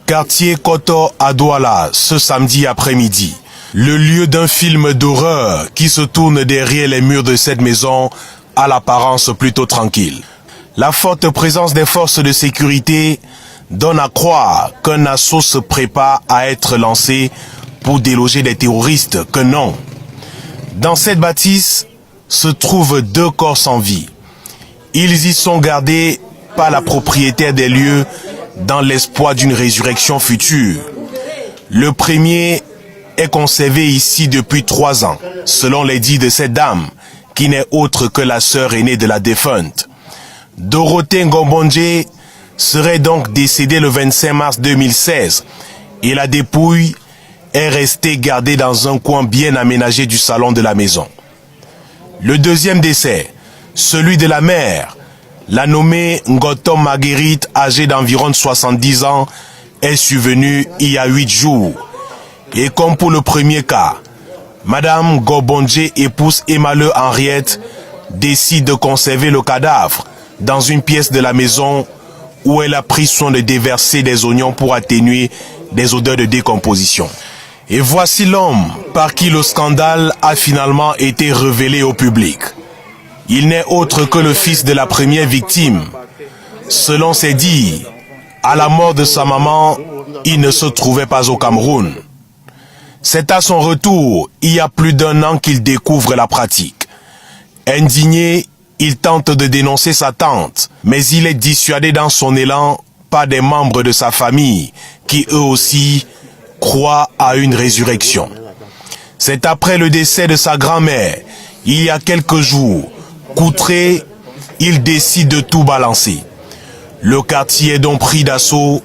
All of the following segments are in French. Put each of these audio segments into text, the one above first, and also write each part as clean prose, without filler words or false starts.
Quartier Koto à Douala, ce samedi après-midi. Le lieu d'un film d'horreur qui se tourne derrière les murs de cette maison à l'apparence plutôt tranquille. La forte présence des forces de sécurité donne à croire qu'un assaut se prépare à être lancé pour déloger des terroristes que non. Dans cette bâtisse se trouvent 2 corps sans vie. Ils y sont gardés par la propriétaire des lieux dans l'espoir d'une résurrection future. Le premier est conservé ici depuis 3 ans, selon les dits de cette dame, qui n'est autre que la sœur aînée de la défunte. Dorothée Ngobondje serait donc décédée le 25 mars 2016 et la dépouille est restée gardée dans un coin bien aménagé du salon de la maison. Le deuxième décès, celui de la mère, la nommée Ngotom Marguerite, âgée d'environ 70 ans, est survenue il y a 8 jours. Et comme pour le premier cas, Madame Ngobondje, épouse Emale Henriette, décide de conserver le cadavre dans une pièce de la maison où elle a pris soin de déverser des oignons pour atténuer des odeurs de décomposition. Et voici l'homme par qui le scandale a finalement été révélé au public. Il n'est autre que le fils de la première victime. Selon ses dires, à la mort de sa maman, il ne se trouvait pas au Cameroun. C'est à son retour, il y a plus d'1 an qu'il découvre la pratique. Indigné, il tente de dénoncer sa tante, mais il est dissuadé dans son élan par des membres de sa famille qui eux aussi croient à une résurrection. C'est après le décès de sa grand-mère, il y a quelques jours, qu'outré, il décide de tout balancer. Le quartier est donc pris d'assaut.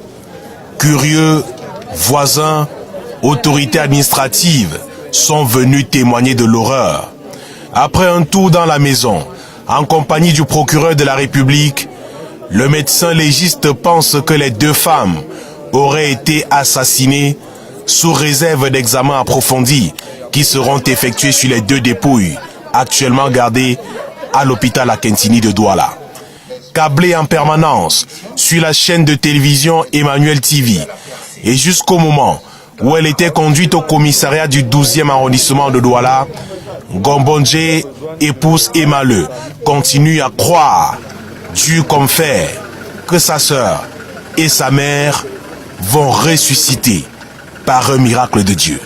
Curieux, voisins, autorités administratives sont venus témoigner de l'horreur. Après un tour dans la maison, en compagnie du procureur de la République, le médecin légiste pense que les 2 femmes auraient été assassinées sous réserve d'examens approfondis qui seront effectués sur les 2 dépouilles actuellement gardées à l'hôpital Akentini de Douala. Câblée en permanence sur la chaîne de télévision Emmanuel TV et jusqu'au moment où elle était conduite au commissariat du 12e arrondissement de Douala, Ngobondje, épouse Emale, continue à croire, dur comme fer, que sa sœur et sa mère vont ressusciter par un miracle de Dieu.